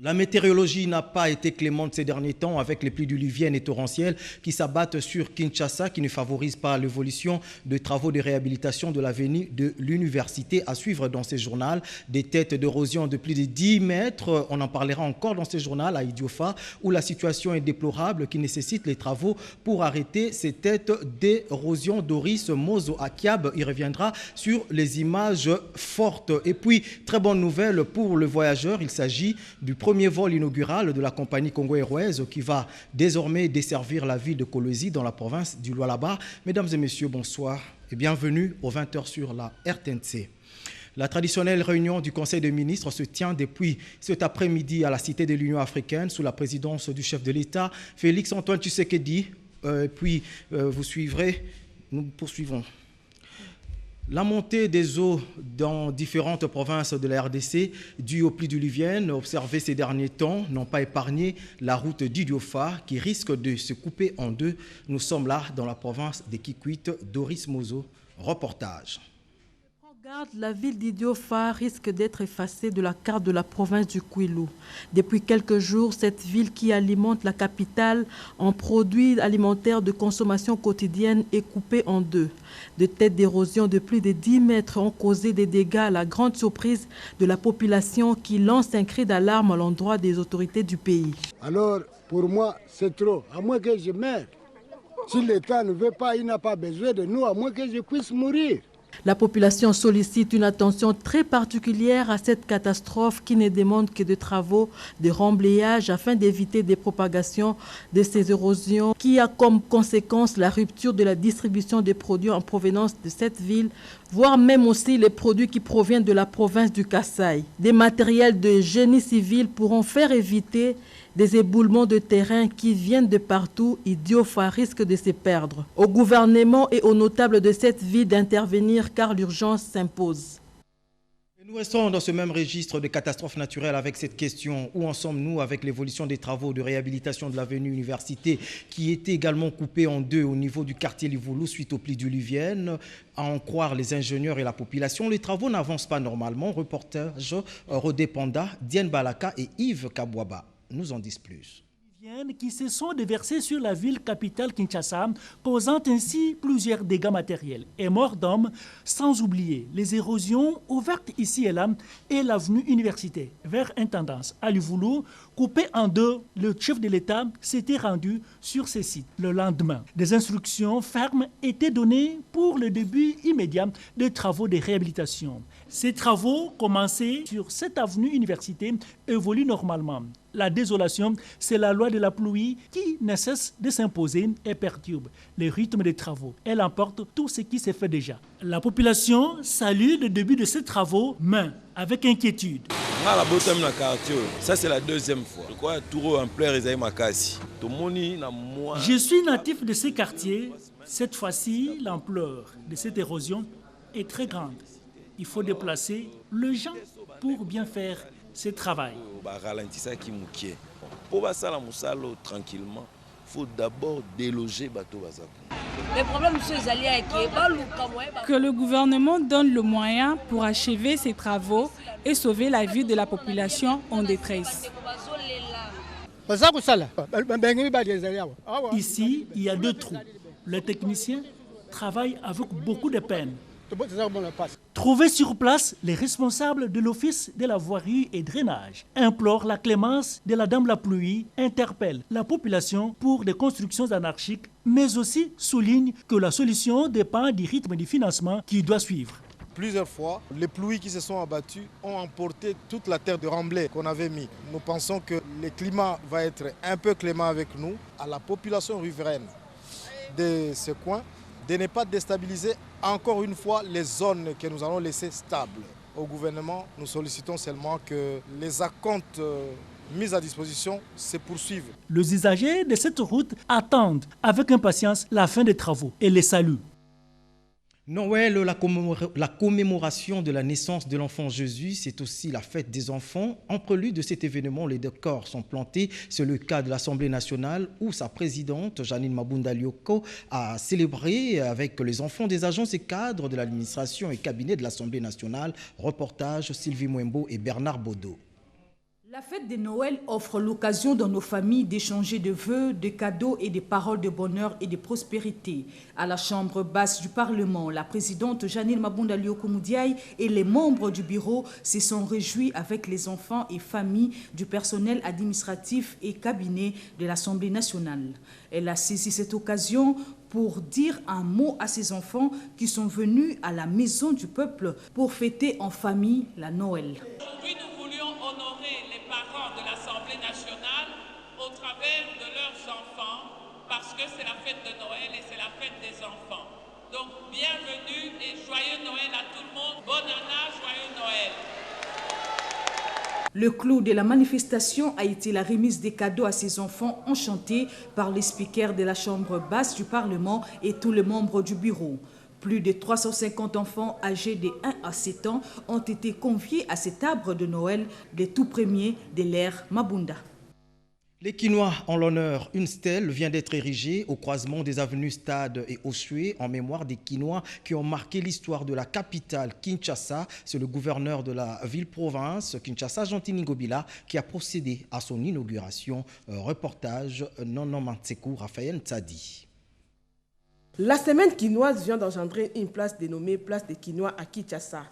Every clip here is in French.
La météorologie n'a pas été clémente ces derniers temps avec les pluies diluviennes et torrentielles qui s'abattent sur Kinshasa, qui ne favorisent pas l'évolution des travaux de réhabilitation de l'avenue de l'université. À suivre dans ces journaux, des têtes d'érosion de plus de 10 mètres. On en parlera encore dans ces journaux à Idiofa, où la situation est déplorable, qui nécessite les travaux pour arrêter ces têtes d'érosion. Doris Mozo Akiab y reviendra sur les images fortes. Et puis, très bonne nouvelle pour le voyageur, il s'agit du premier vol inaugural de la compagnie Congo Airways qui va désormais desservir la ville de Kolwezi dans la province du Lualaba. Mesdames et messieurs, bonsoir et bienvenue aux 20h sur la RTNC. La traditionnelle réunion du Conseil des ministres se tient depuis cet après-midi à la Cité de l'Union africaine sous la présidence du chef de l'État, Félix-Antoine Tshisekedi. Puis vous suivrez, nous poursuivons. La montée des eaux dans différentes provinces de la RDC, due aux pluies diluviennes observées ces derniers temps, n'ont pas épargné la route d'Idiofa qui risque de se couper en deux. Nous sommes là dans la province de Kikwit. Doris Mozo, reportage. La ville d'Idiofa risque d'être effacée de la carte de la province du Kwilu. Depuis quelques jours, cette ville qui alimente la capitale en produits alimentaires de consommation quotidienne est coupée en deux. De têtes d'érosion de plus de 10 mètres ont causé des dégâts à la grande surprise de la population qui lance un cri d'alarme à l'endroit des autorités du pays. Alors, pour moi, c'est trop. À moins que je meure. Si l'État ne veut pas, il n'a pas besoin de nous, à moins que je puisse mourir. La population sollicite une attention très particulière à cette catastrophe qui ne demande que de travaux de remblayage afin d'éviter des propagations de ces érosions qui a comme conséquence la rupture de la distribution des produits en provenance de cette ville, voire même aussi les produits qui proviennent de la province du Kasaï. Des matériels de génie civil pourront faire éviter des éboulements de terrain qui viennent de partout. Idiofa risque de se perdre. Au gouvernement et aux notables de cette ville d'intervenir car l'urgence s'impose. Nous restons dans ce même registre de catastrophes naturelles avec cette question. Où en sommes-nous avec l'évolution des travaux de réhabilitation de l'avenue Université qui était également coupée en deux au niveau du quartier Livoulou suite aux pluies diluviennes? À en croire les ingénieurs et la population, les travaux n'avancent pas normalement. Reportage Rodé Panda, Diane Balaka et Yves Kabouaba nous en disent plus. Qui se sont déversés sur la ville capitale Kinshasa, causant ainsi plusieurs dégâts matériels et morts d'hommes, sans oublier les érosions ouvertes ici et là et l'avenue Université vers Intendance. À Livoulou, coupé en deux, le chef de l'État s'était rendu sur ces sites. Le lendemain, des instructions fermes étaient données pour le début immédiat des travaux de réhabilitation. Ces travaux, commencés sur cette avenue Université, évoluent normalement. La désolation, c'est la loi de la pluie qui ne cesse de s'imposer et perturbe le rythme des travaux. Elle emporte tout ce qui s'est fait déjà. La population salue le début de ces travaux, mais avec inquiétude. Ça, c'est la deuxième fois. Je suis natif de ces quartiers. Cette fois-ci, l'ampleur de cette érosion est très grande. Il faut déplacer les gens pour bien faire ce travail. Tranquillement, il faut d'abord déloger bateau. Que le gouvernement donne le moyen pour achever ces travaux et sauver la vie de la population en détresse. Ici, il y a deux trous. Les techniciens travaillent avec beaucoup de peine. Trouver sur place les responsables de l'office de la voirie et drainage, implore la clémence de la Dame la Pluie, interpelle la population pour des constructions anarchiques, mais aussi souligne que la solution dépend du rythme du financement qui doit suivre. Plusieurs fois, les pluies qui se sont abattues ont emporté toute la terre de remblai qu'on avait mis. Nous pensons que le climat va être un peu clément avec nous, à la population riveraine de ce coin, de ne pas déstabiliser encore une fois les zones que nous allons laisser stables. Au gouvernement, nous sollicitons seulement que les acomptes mis à disposition se poursuivent. Les usagers de cette route attendent avec impatience la fin des travaux et les saluent. Noël, la commémoration de la naissance de l'enfant Jésus, c'est aussi la fête des enfants. En prélude de cet événement, les décors sont plantés. C'est le cas de l'Assemblée nationale où sa présidente, Janine Mabunda Lioko, a célébré avec les enfants des agences et cadres de l'administration et cabinet de l'Assemblée nationale. Reportage Sylvie Mwembo et Bernard Baudot. La fête de Noël offre l'occasion dans nos familles d'échanger de vœux, de cadeaux et des paroles de bonheur et de prospérité. À la Chambre basse du Parlement, la présidente Janine Mabunda Liokomoudiaï et les membres du bureau se sont réjouis avec les enfants et familles du personnel administratif et cabinet de l'Assemblée nationale. Elle a saisi cette occasion pour dire un mot à ses enfants qui sont venus à la maison du peuple pour fêter en famille la Noël. Aujourd'hui, nous voulions honorer les parents de l'Assemblée nationale au travers de leurs enfants parce que c'est la fête de Noël et c'est la fête des enfants. Donc, bienvenue et joyeux Noël à tout le monde. Bonne année, joyeux Noël. Le clou de la manifestation a été la remise des cadeaux à ces enfants enchantés par les speakers de la Chambre basse du Parlement et tous les membres du bureau. Plus de 350 enfants âgés de 1 à 7 ans ont été conviés à cet arbre de Noël, le tout premier de l'ère Mabunda. Les Quinois en l'honneur, une stèle vient d'être érigée au croisement des avenues Stade et Ossué en mémoire des Quinois qui ont marqué l'histoire de la capitale Kinshasa. C'est le gouverneur de la ville-province Kinshasa, Gentini Ngobila, qui a procédé à son inauguration. Reportage Nono Mantsekou, Raphaël Nsadi. La semaine quinoise vient d'engendrer une place dénommée Place des Quinois à Kinshasa,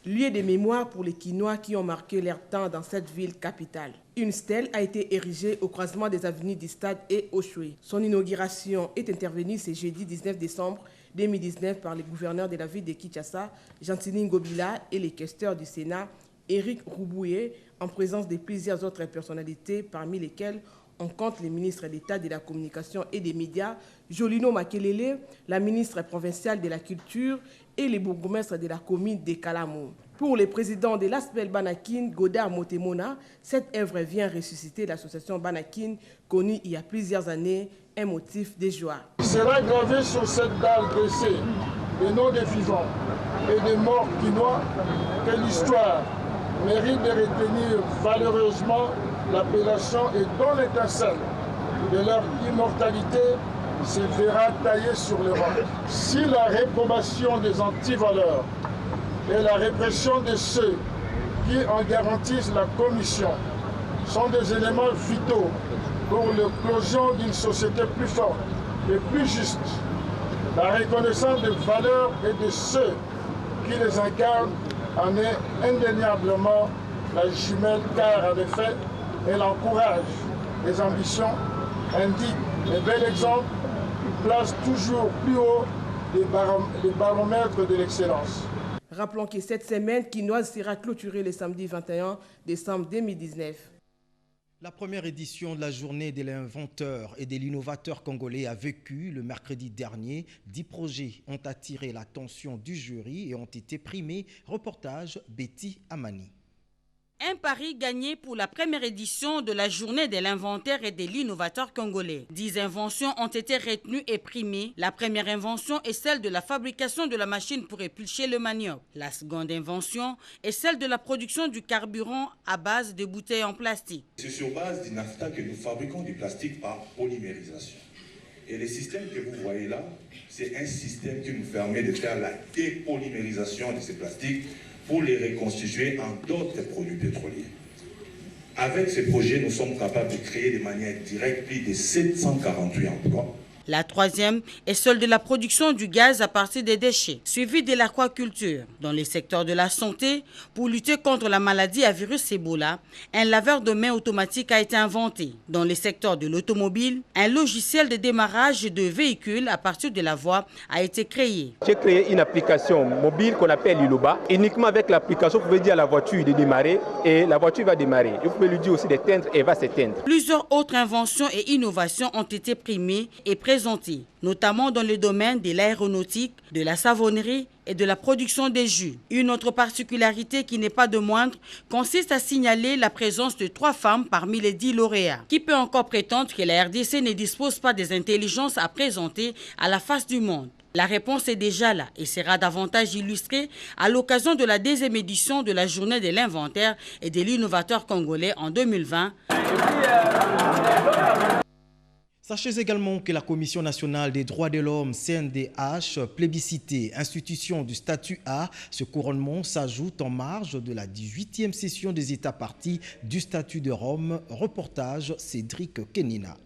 lieu de mémoire pour les Quinois qui ont marqué leur temps dans cette ville capitale. Une stèle a été érigée au croisement des avenues du Stade et Oshué. Son inauguration est intervenue ce jeudi 19 décembre 2019 par le gouverneur de la ville de Kinshasa, Gentini Ngobila, et les questeurs du Sénat, Éric Rouboué, en présence de plusieurs autres personnalités, parmi lesquelles on compte le ministre d'État de la Communication et des Médias, Jolino Makelele, la ministre provinciale de la Culture et les bourgmestres de la commune de Kalamo. Pour le président de l'ASBEL Banakin, Godard Motemona, cette œuvre vient ressusciter l'association Banakin, connue il y a plusieurs années, un motif de joie. Il sera gravé sur cette dalle dressée le nom des vivants et des morts quinois que l'histoire mérite de retenir valeureusement l'appellation et dont l'étincelle de leur immortalité se verra taillée sur le roc. Si la réprobation des antivaleurs et la répression de ceux qui en garantissent la commission sont des éléments vitaux pour l'éclosion d'une société plus forte et plus juste, la reconnaissance des valeurs et de ceux qui les incarnent en est indéniablement la jumelle, car en effet, elle encourage les ambitions, indique les bels exemples, place toujours plus haut les baromètres de l'excellence. Rappelons que cette semaine quinoise sera clôturée le samedi 21 décembre 2019. La première édition de la journée de l'inventeur et de l'innovateur congolais a vécu le mercredi dernier. 10 projets ont attiré l'attention du jury et ont été primés. Reportage Betty Amani. Un pari gagné pour la première édition de la journée de l'inventaire et de l'innovateur congolais. 10 inventions ont été retenues et primées. La première invention est celle de la fabrication de la machine pour éplucher le manioc. La seconde invention est celle de la production du carburant à base de bouteilles en plastique. C'est sur base du naphtha que nous fabriquons du plastique par polymérisation. Et le système que vous voyez là, c'est un système qui nous permet de faire la dépolymérisation de ces plastiques pour les reconstituer en d'autres produits pétroliers. Avec ce projet, nous sommes capables de créer de manière directe plus de 748 emplois. La troisième est celle de la production du gaz à partir des déchets, suivie de l'aquaculture. Dans les secteurs de la santé, pour lutter contre la maladie à virus Ebola, un laveur de mains automatique a été inventé. Dans les secteurs de l'automobile, un logiciel de démarrage de véhicules à partir de la voie a été créé. J'ai créé une application mobile qu'on appelle Iloba. Uniquement avec l'application, vous pouvez dire à la voiture de démarrer et la voiture va démarrer. Vous pouvez lui dire aussi d'éteindre et va s'éteindre. Plusieurs autres inventions et innovations ont été primées et présentées, notamment dans le domaine de l'aéronautique, de la savonnerie et de la production des jus. Une autre particularité qui n'est pas de moindre consiste à signaler la présence de 3 femmes parmi les 10 lauréats. Qui peut encore prétendre que la RDC ne dispose pas des intelligences à présenter à la face du monde? La réponse est déjà là et sera davantage illustrée à l'occasion de la 2e édition de la journée de l'inventaire et de l'innovateur congolais en 2020. Sachez également que la Commission nationale des droits de l'homme, CNDH, plébiscitée, institution du statut A, ce couronnement s'ajoute en marge de la 18e session des États partis du statut de Rome. Reportage Cédric Kenina.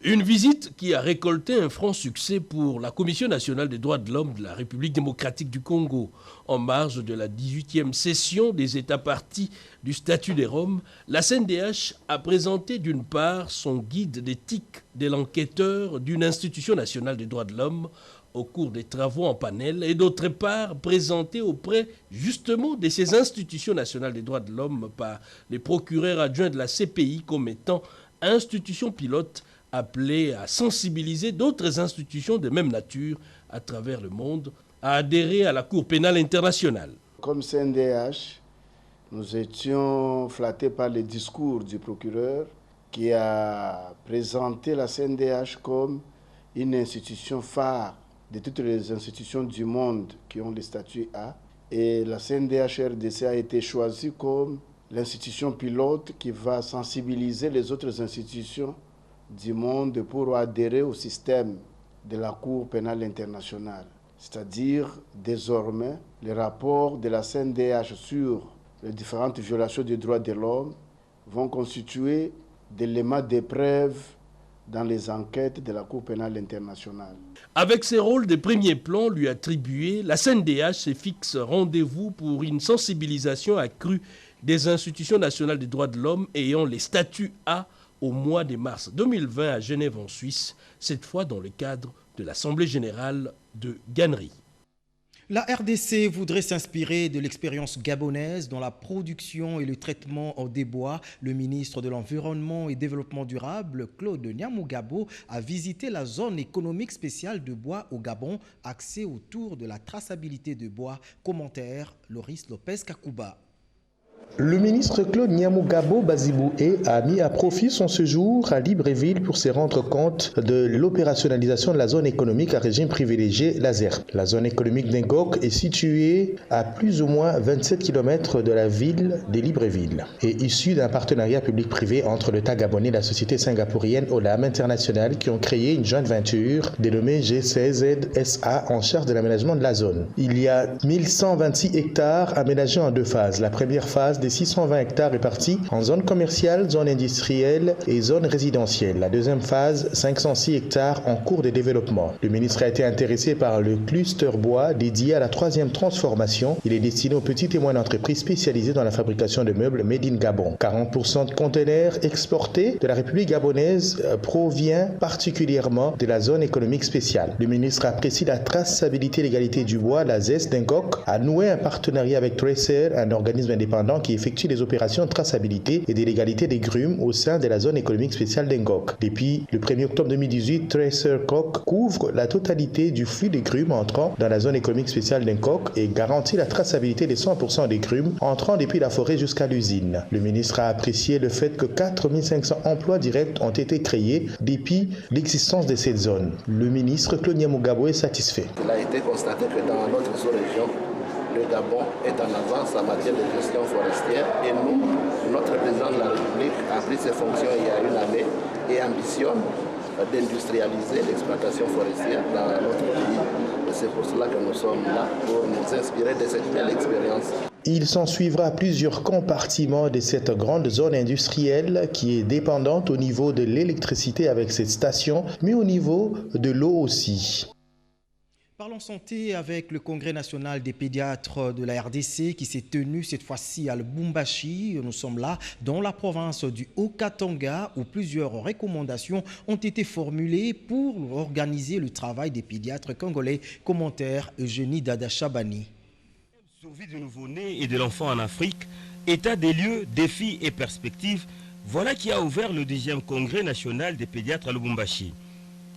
Une visite qui a récolté un franc succès pour la Commission nationale des droits de l'homme de la République démocratique du Congo. En marge de la 18e session des États partis du statut des Roms, la CNDH a présenté d'une part son guide d'éthique de l'enquêteur d'une institution nationale des droits de l'homme au cours des travaux en panel et d'autre part présenté auprès justement de ces institutions nationales des droits de l'homme par les procureurs adjoints de la CPI comme étant institutions pilotes appelé à sensibiliser d'autres institutions de même nature à travers le monde à adhérer à la Cour pénale internationale. Comme CNDH, nous étions flattés par le discours du procureur qui a présenté la CNDH comme une institution phare de toutes les institutions du monde qui ont le statut A. Et la CNDH-RDC a été choisie comme l'institution pilote qui va sensibiliser les autres institutions du monde pour adhérer au système de la Cour pénale internationale. C'est-à-dire, désormais, les rapports de la CNDH sur les différentes violations des droits de l'homme vont constituer des éléments de preuve dans les enquêtes de la Cour pénale internationale. Avec ses rôles de premier plan lui attribués, la CNDH se fixe rendez-vous pour une sensibilisation accrue des institutions nationales des droits de l'homme ayant les statuts A au mois de mars 2020 à Genève en Suisse, cette fois dans le cadre de l'Assemblée générale de Gannery. La RDC voudrait s'inspirer de l'expérience gabonaise dans la production et le traitement des bois. Le ministre de l'Environnement et Développement durable, Claude Nyamugabo, a visité la zone économique spéciale de bois au Gabon, axée autour de la traçabilité de bois. Commentaire, Loris Lopez Kakouba. Le ministre Claude Nyamugabo Baziboué a mis à profit son séjour à Libreville pour se rendre compte de l'opérationnalisation de la zone économique à régime privilégié, la ZERP. La zone économique d'Ngok est située à plus ou moins 27 km de la ville de Libreville et issue d'un partenariat public-privé entre l'État gabonais et la société singapourienne Olam International qui ont créé une joint venture dénommée GCZSA en charge de l'aménagement de la zone. Il y a 1126 hectares aménagés en deux phases. La première phase des 620 hectares répartis en zone commerciale, zone industrielle et zone résidentielle. La deuxième phase, 506 hectares en cours de développement. Le ministre a été intéressé par le cluster bois dédié à la troisième transformation. Il est destiné aux petites et moyennes entreprises spécialisées dans la fabrication de meubles made in Gabon. 40% de conteneurs exportés de la République gabonaise provient particulièrement de la zone économique spéciale. Le ministre apprécie la traçabilité et l'égalité du bois. La ZES d'Ngok a noué un partenariat avec Tracer, un organisme indépendant qui effectue les opérations de traçabilité et de légalité des grumes au sein de la zone économique spéciale d'Ngok. Depuis le 1er octobre 2018, Tracer Coq couvre la totalité du flux des grumes entrant dans la zone économique spéciale d'Ngok et garantit la traçabilité des 100% des grumes entrant depuis la forêt jusqu'à l'usine. Le ministre a apprécié le fait que 4500 emplois directs ont été créés depuis l'existence de cette zone. Le ministre Claude Nyamugabo est satisfait. Il a été constaté que dans notre sous-région, le Gabon est en avance en matière de gestion forestière et nous, notre président de la République a pris ses fonctions il y a une année et ambitionne d'industrialiser l'exploitation forestière dans notre pays. C'est pour cela que nous sommes là, pour nous inspirer de cette belle expérience. Il s'en suivra plusieurs compartiments de cette grande zone industrielle qui est dépendante au niveau de l'électricité avec cette station, mais au niveau de l'eau aussi. Parlons santé avec le Congrès national des pédiatres de la RDC qui s'est tenu cette fois-ci à Lubumbashi. Nous sommes là dans la province du Haut-Katanga où plusieurs recommandations ont été formulées pour organiser le travail des pédiatres congolais. Commentaire Eugénie Dada-Chabani. Survie du nouveau-né et de l'enfant en Afrique, état des lieux, défis et perspectives, voilà qui a ouvert le 10e Congrès national des pédiatres à Lubumbashi.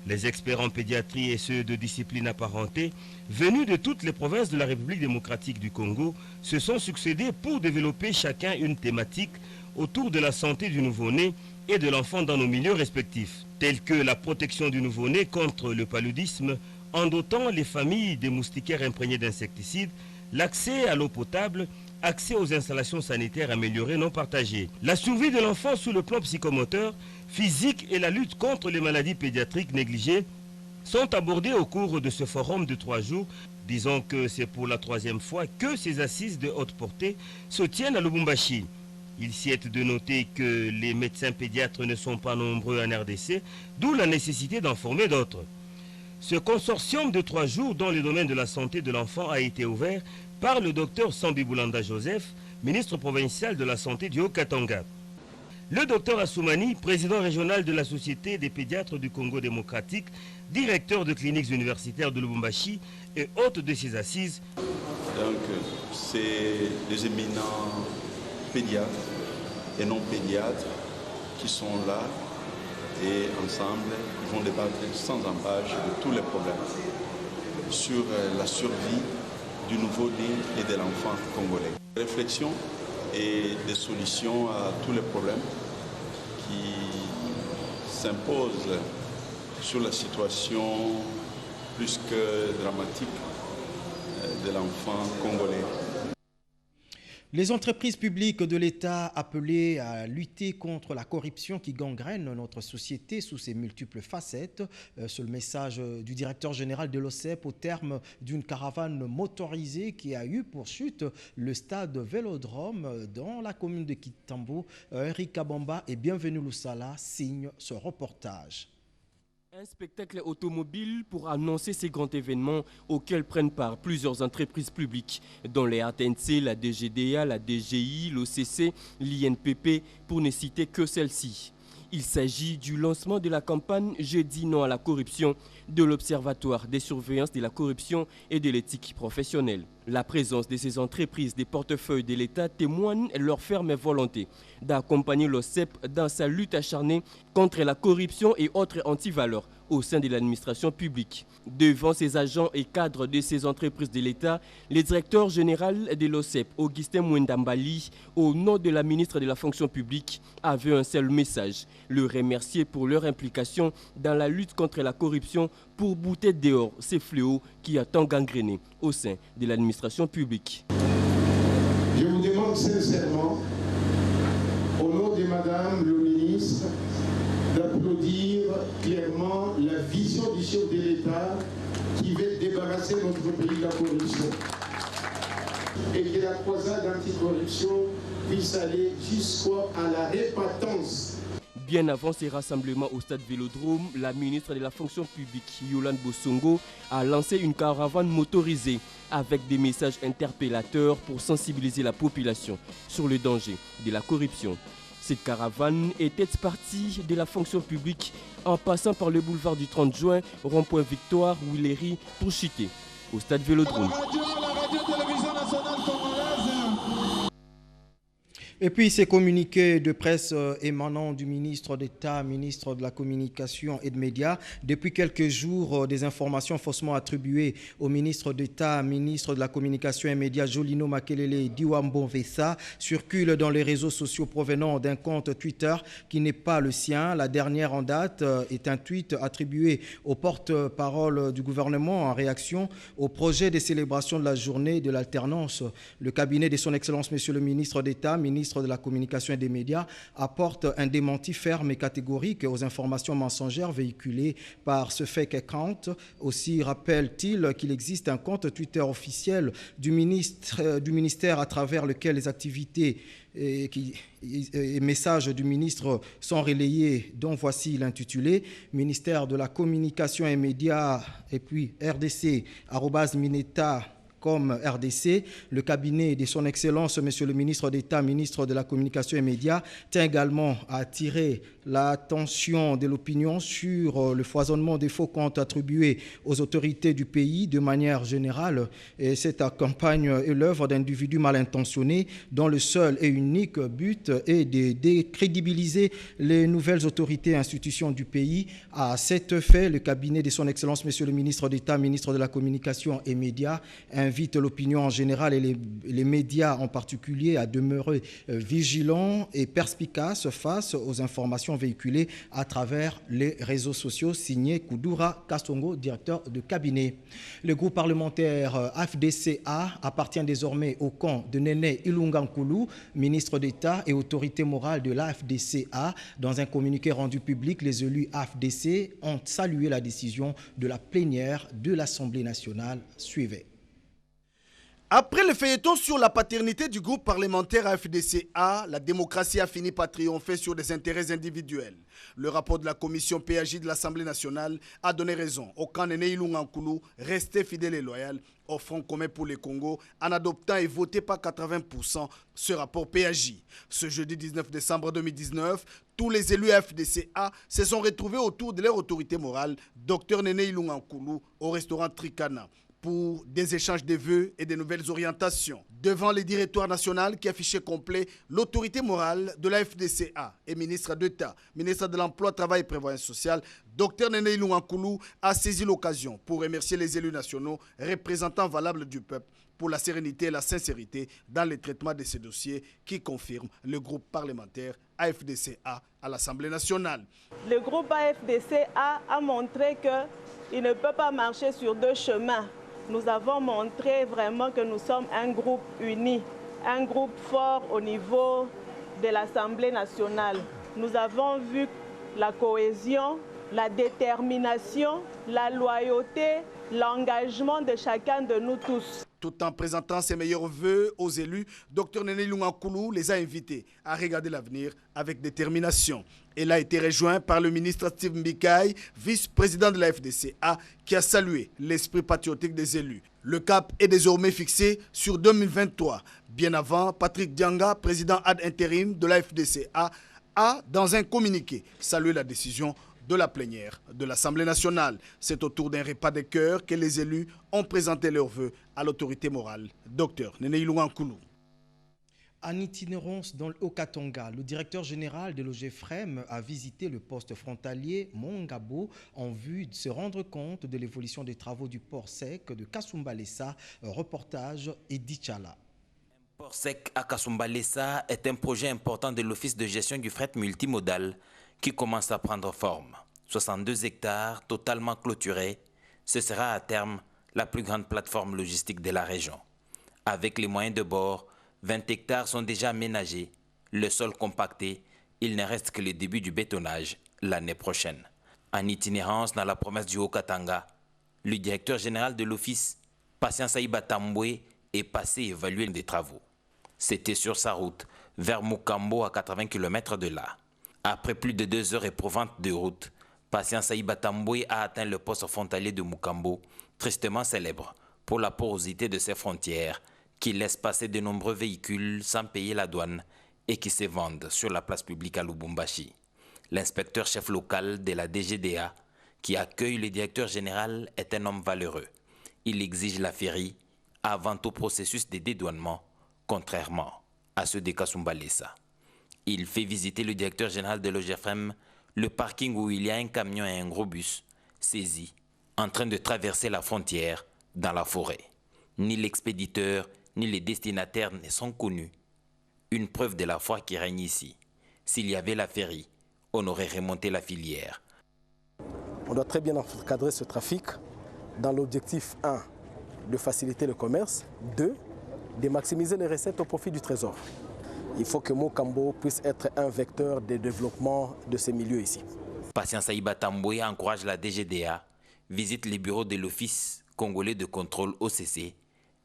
Les experts en pédiatrie et ceux de disciplines apparentées, venus de toutes les provinces de la République démocratique du Congo, se sont succédés pour développer chacun une thématique autour de la santé du nouveau-né et de l'enfant dans nos milieux respectifs, tels que la protection du nouveau-né contre le paludisme, en dotant les familles des moustiquaires imprégnés d'insecticides, l'accès à l'eau potable, accès aux installations sanitaires améliorées non partagées. La survie de l'enfant sous le plan psychomoteur, physique et la lutte contre les maladies pédiatriques négligées sont abordés au cours de ce forum de 3 jours. Disons que c'est pour la 3e fois que ces assises de haute portée se tiennent à Lubumbashi. Il s'y est de noter que les médecins pédiatres ne sont pas nombreux en RDC, d'où la nécessité d'en former d'autres. Ce consortium de 3 jours dans le domaine de la santé de l'enfant a été ouvert par le docteur Sambi Boulanda Joseph, ministre provincial de la Santé du Haut-Katanga. Le docteur Assoumani, président régional de la Société des pédiatres du Congo démocratique, directeur de cliniques universitaires de Lubumbashi et hôte de ces assises. Donc, c'est des éminents pédiatres et non pédiatres qui sont là et ensemble, ils vont débattre sans embâche de tous les problèmes sur la survie du nouveau-né et de l'enfant congolais. Réflexion et des solutions à tous les problèmes qui s'imposent sur la situation plus que dramatique de l'enfant congolais. Les entreprises publiques de l'État appelées à lutter contre la corruption qui gangrène notre société sous ses multiples facettes. C'est le message du directeur général de l'OCEP au terme d'une caravane motorisée qui a eu pour chute le stade Vélodrome dans la commune de Kitambo. Eric Kabamba et Bienvenue Loussala signent ce reportage. Un spectacle automobile pour annoncer ces grands événements auxquels prennent part plusieurs entreprises publiques, dont les ATNC, la DGDA, la DGI, l'OCC, l'INPP, pour ne citer que celle-ci. Il s'agit du lancement de la campagne « Je dis non à la corruption » de l'Observatoire des surveillances de la corruption et de l'éthique professionnelle. La présence de ces entreprises des portefeuilles de l'État témoigne leur ferme volonté d'accompagner l'OCEP dans sa lutte acharnée contre la corruption et autres antivaleurs au sein de l'administration publique. Devant ces agents et cadres de ces entreprises de l'État, le directeur général de l'OCEP, Augustin Mwendambali, au nom de la ministre de la fonction publique, avait un seul message, le remercier pour leur implication dans la lutte contre la corruption pour bouter dehors ces fléaux qui a tant gangréné au sein de l'administration publique. Je vous demande sincèrement, au nom de Madame le ministre, d'applaudir clairement la vision du chef de l'État qui veut débarrasser notre pays de la corruption. Et que la croisade anticorruption puisse aller jusqu'à la répatence. Bien avant ces rassemblements au stade Vélodrome, la ministre de la fonction publique, Yolande Bosongo, a lancé une caravane motorisée avec des messages interpellateurs pour sensibiliser la population sur le danger de la corruption. Cette caravane était partie de la fonction publique en passant par le boulevard du 30 juin, rond-point Victoire, Willery, pour chuter au stade Vélodrome. Et puis ces communiqués de presse émanant du ministre d'État, ministre de la Communication et des Médias. Depuis quelques jours, des informations faussement attribuées au ministre d'État, ministre de la Communication et des Médias, Jolino Makelele Diwambo Vessa, circulent dans les réseaux sociaux provenant d'un compte Twitter qui n'est pas le sien. La dernière en date est un tweet attribué au porte-parole du gouvernement en réaction au projet de célébration de la journée de l'alternance. Le cabinet de son Excellence, Monsieur le ministre d'État, ministre de la Communication et des Médias, apporte un démenti ferme et catégorique aux informations mensongères véhiculées par ce fake account. Aussi rappelle-t-il qu'il existe un compte Twitter officiel du ministère à travers lequel les activités et messages du ministre sont relayés, dont voici l'intitulé « Ministère de la Communication et Médias » et puis RDC, @mineta. Comme RDC, le cabinet de son Excellence, Monsieur le ministre d'État, ministre de la Communication et des Médias, tient également à attirer l'attention de l'opinion sur le foisonnement des faux comptes attribués aux autorités du pays de manière générale. Et cette campagne est l'œuvre d'individus mal intentionnés dont le seul et unique but est de décrédibiliser les nouvelles autorités et institutions du pays. À cet effet, le cabinet de son Excellence, Monsieur le ministre d'État, ministre de la Communication et des Médias, invite invite l'opinion en général et les médias en particulier à demeurer vigilants et perspicaces face aux informations véhiculées à travers les réseaux sociaux. Signé Koudoura Kassongo, directeur de cabinet. Le groupe parlementaire AFDCA appartient désormais au camp de Néné Ilunga Nkoulou, ministre d'État et autorité morale de l'AFDCA. Dans un communiqué rendu public, les élus AFDC ont salué la décision de la plénière de l'Assemblée nationale. Suivez. Après le feuilleton sur la paternité du groupe parlementaire AFDCA, la démocratie a fini par triompher sur des intérêts individuels. Le rapport de la commission PAJ de l'Assemblée nationale a donné raison au camp Néné Ilunga Nkoulou, resté fidèle et loyal au Front commun pour le Congo, en adoptant et voté par 80% ce rapport PAJ. Ce jeudi 19 décembre 2019, tous les élus AFDCA se sont retrouvés autour de leur autorité morale, Dr Néné Ilunga Nkoulou, au restaurant Trikana, pour des échanges de vœux et de nouvelles orientations. Devant le directoire national qui affichait complet l'autorité morale de la FDCA et ministre d'État, ministre de l'Emploi, Travail et Prévoyance sociale, Dr Néné Ilunga Nkoulou a saisi l'occasion pour remercier les élus nationaux, représentants valables du peuple, pour la sérénité et la sincérité dans le traitement de ces dossiers qui confirment le groupe parlementaire AFDCA à l'Assemblée nationale. Le groupe AFDCA a montré qu'il ne peut pas marcher sur deux chemins. Nous avons montré vraiment que nous sommes un groupe uni, un groupe fort au niveau de l'Assemblée nationale. Nous avons vu la cohésion, la détermination, la loyauté, l'engagement de chacun de nous tous. Tout en présentant ses meilleurs vœux aux élus, Dr Néné Ilunga Nkoulou les a invités à regarder l'avenir avec détermination. Elle a été rejoint par le ministre Steve Mbikaï, vice-président de la FDCA, qui a salué l'esprit patriotique des élus. Le cap est désormais fixé sur 2023. Bien avant, Patrick Dianga, président ad intérim de la FDCA, a, dans un communiqué, salué la décision de la plénière de l'Assemblée nationale. C'est autour d'un repas de cœur que les élus ont présenté leurs vœux à l'autorité morale. Dr Néné Ilunga Nkoulou. En itinérance dans le Haut-Katanga, le directeur général de l'OGFREM a visité le poste frontalier Mongabo en vue de se rendre compte de l'évolution des travaux du port sec de Kasumbalesa. Reportage Edith Chala. Port sec à Kasumbalesa est un projet important de l'Office de gestion du fret multimodal qui commence à prendre forme. 62 hectares totalement clôturés, ce sera à terme la plus grande plateforme logistique de la région. Avec les moyens de bord, 20 hectares sont déjà aménagés, le sol compacté, il ne reste que le début du bétonnage l'année prochaine. En itinérance dans la province du Haut-Katanga, le directeur général de l'office, Patient Saïba Tamboué, est passé évaluer des travaux. C'était sur sa route vers Mukambo à 80 km de là. Après plus de 2 heures éprouvantes de route, Patient Saïba Tamboué a atteint le poste frontalier de Mukambo, tristement célèbre pour la porosité de ses frontières, qui laisse passer de nombreux véhicules sans payer la douane et qui se vendent sur la place publique à Lubumbashi. L'inspecteur chef local de la DGDA, qui accueille le directeur général, est un homme valeureux. Il exige la féerie avant tout processus de dédouanement, contrairement à ceux de Kasumbalesa. Il fait visiter le directeur général de l'OGFREM le parking où il y a un camion et un gros bus saisis en train de traverser la frontière dans la forêt. Ni l'expéditeur ni les destinataires ne sont connus. Une preuve de la foi qui règne ici. S'il y avait la féerie, on aurait remonté la filière. On doit très bien encadrer ce trafic dans l'objectif 1, de faciliter le commerce, 2, de maximiser les recettes au profit du trésor. Il faut que Mukambo puisse être un vecteur de développement de ces milieux ici. Patient Saïba Tamboué encourage la DGDA, visite les bureaux de l'Office congolais de contrôle OCC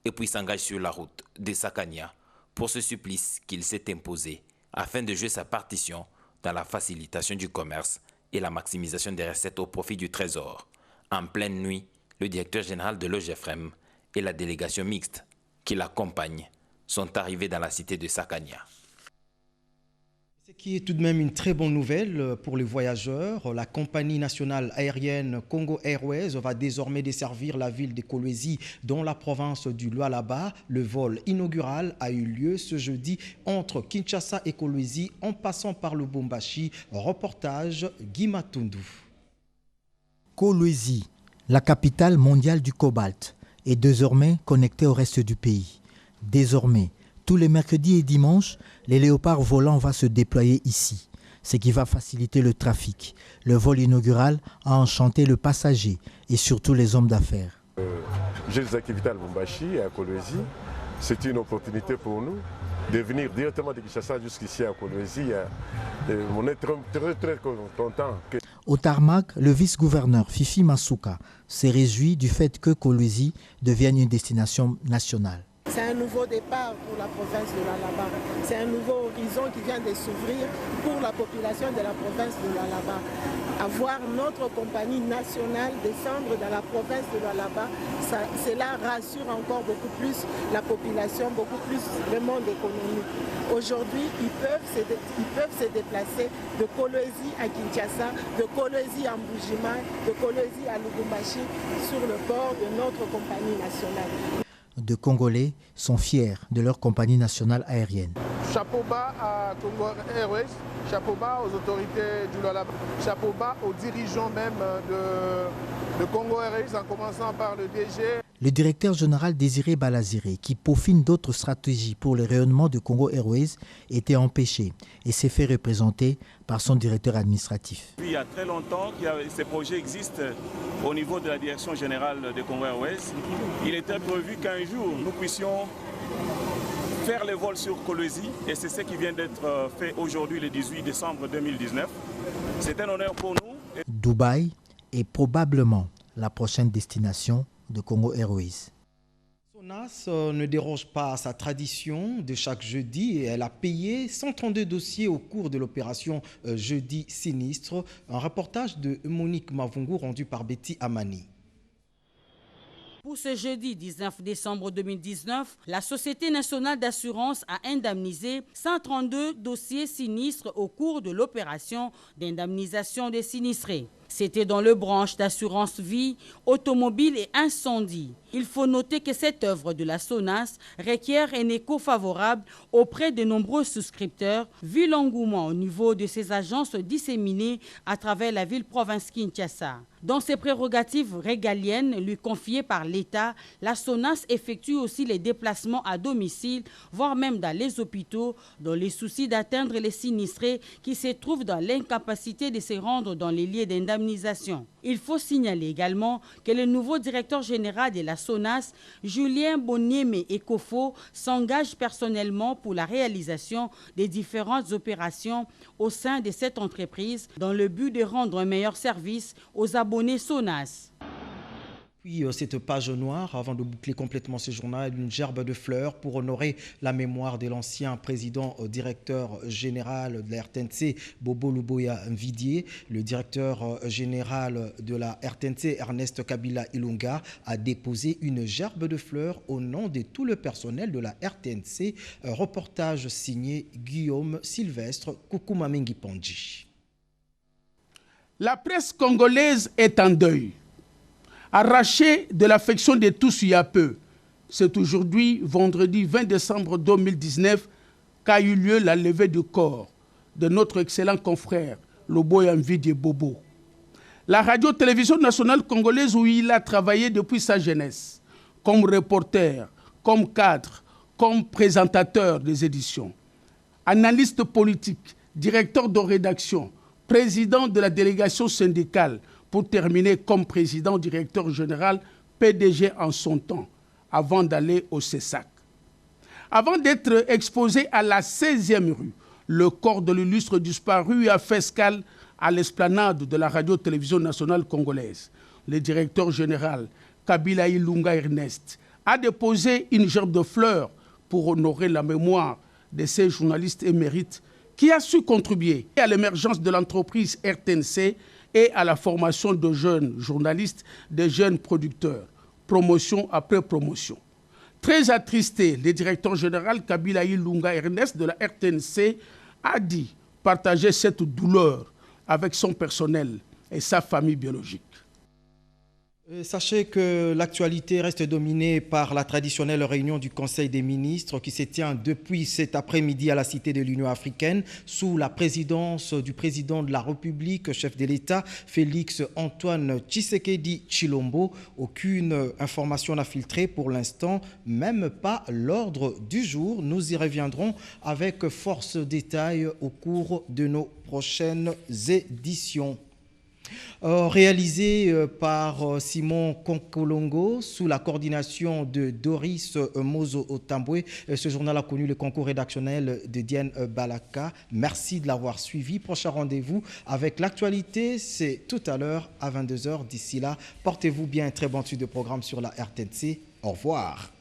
et puis s'engage sur la route de Sakania pour ce supplice qu'il s'est imposé afin de jouer sa partition dans la facilitation du commerce et la maximisation des recettes au profit du trésor. En pleine nuit, le directeur général de l'OGFREM et la délégation mixte qui l'accompagne sont arrivés dans la cité de Sakania. Ce qui est tout de même une très bonne nouvelle pour les voyageurs. La compagnie nationale aérienne Congo Airways va désormais desservir la ville de Kolwezi dans la province du Lualaba. Le vol inaugural a eu lieu ce jeudi entre Kinshasa et Kolwezi en passant par le Lubumbashi. Reportage Guy Matundu. Kolwezi, la capitale mondiale du cobalt, est désormais connecté au reste du pays. Désormais, tous les mercredis et dimanches, les léopards volants vont se déployer ici, ce qui va faciliter le trafic. Le vol inaugural a enchanté le passager et surtout les hommes d'affaires. J'ai des activités à Lubumbashi et à Kolwezi. C'est une opportunité pour nous de venir directement de Kinshasa jusqu'ici à Kolwezi. On est très content. Au tarmac, le vice-gouverneur Fifi Masuka s'est réjoui du fait que Kolwezi devienne une destination nationale. C'est un nouveau départ pour la province de l'Alaba. C'est un nouveau horizon qui vient de s'ouvrir pour la population de la province de l'Alaba. Avoir notre compagnie nationale descendre dans la province de l'Alaba, cela rassure encore beaucoup plus la population, beaucoup plus le monde économique. Aujourd'hui, ils peuvent se déplacer de Kolwezi à Kinshasa, de Kolwezi à Mbujima, de Kolwezi à Lubumbashi sur le bord de notre compagnie nationale. De Congolais sont fiers de leur compagnie nationale aérienne. Chapeau bas à Congo Airways, chapeau bas aux autorités du Lualaba, chapeau bas aux dirigeants même de Congo Airways, en commençant par le DG. Le directeur général Désiré Balaziré, qui peaufine d'autres stratégies pour le rayonnement de Congo Airways, était empêché et s'est fait représenter par son directeur administratif. Il y a très longtemps que ces projets existent au niveau de la direction générale de Congo Airways. Il était prévu qu'un jour nous puissions faire les vols sur Kolwezi et c'est ce qui vient d'être fait aujourd'hui le 18 décembre 2019. C'est un honneur pour nous. Dubaï est probablement la prochaine destination de Congo Airways. SONAS ne déroge pas à sa tradition de chaque jeudi et elle a payé 132 dossiers au cours de l'opération Jeudi Sinistre. Un reportage de Monique Mavungu rendu par Betty Amani. Pour ce jeudi 19 décembre 2019, la Société nationale d'assurance a indemnisé 132 dossiers sinistres au cours de l'opération d'indemnisation des sinistrés. C'était dans le branche d'assurance vie, automobile et incendie. Il faut noter que cette œuvre de la SONAS requiert un écho favorable auprès de nombreux souscripteurs, vu l'engouement au niveau de ces agences disséminées à travers la ville-province Kinshasa. Dans ses prérogatives régaliennes lui confiées par l'État, la SONAS effectue aussi les déplacements à domicile, voire même dans les hôpitaux, dans les soucis d'atteindre les sinistrés qui se trouvent dans l'incapacité de se rendre dans les lieux d'indemnisation. Il faut signaler également que le nouveau directeur général de la SONAS, Julien Bonieme Ekofo, s'engage personnellement pour la réalisation des différentes opérations au sein de cette entreprise dans le but de rendre un meilleur service aux abonnés SONAS. Puis cette page noire, avant de boucler complètement ce journal, une gerbe de fleurs pour honorer la mémoire de l'ancien président directeur général de la RTNC, Bobo Luboya Nvidié. Le directeur général de la RTNC, Ernest Kabila Ilunga, a déposé une gerbe de fleurs au nom de tout le personnel de la RTNC. Un reportage signé Guillaume Sylvestre, Kukumamengi Pandji. La presse congolaise est en deuil. Arraché de l'affection de tous il y a peu, c'est aujourd'hui, vendredi 20 décembre 2019, qu'a eu lieu la levée du corps de notre excellent confrère, Luboya Nvidié Bobo. La radio-télévision nationale congolaise où il a travaillé depuis sa jeunesse, comme reporter, comme cadre, comme présentateur des éditions, analyste politique, directeur de rédaction, président de la délégation syndicale, pour terminer comme président directeur général PDG en son temps, avant d'aller au CESAC. Avant d'être exposé à la 16e rue, le corps de l'illustre disparu a fait escale à l'esplanade de la radio-télévision nationale congolaise. Le directeur général, Kabila Ilunga Ernest, a déposé une gerbe de fleurs pour honorer la mémoire de ces journalistes émérites qui a su contribuer à l'émergence de l'entreprise RTNC et à la formation de jeunes journalistes, de jeunes producteurs, promotion après promotion. Très attristé, le directeur général Kabila Ilunga Ernest de la RTNC a dit partager cette douleur avec son personnel et sa famille biologique. Sachez que l'actualité reste dominée par la traditionnelle réunion du Conseil des ministres qui se tient depuis cet après-midi à la Cité de l'Union africaine sous la présidence du président de la République, chef de l'État, Félix Antoine Tshisekedi Tshilombo. Aucune information n'a filtré pour l'instant, même pas l'ordre du jour. Nous y reviendrons avec force détail au cours de nos prochaines éditions. Réalisé par Simon Konkolongo sous la coordination de Doris Mozo Otambwe. Ce journal a connu le concours rédactionnel de Diane Balaka. Merci de l'avoir suivi. Prochain rendez-vous avec l'actualité, c'est tout à l'heure à 22 h. D'ici là, portez-vous bien. Très bonne suite de programme sur la RTNC. Au revoir.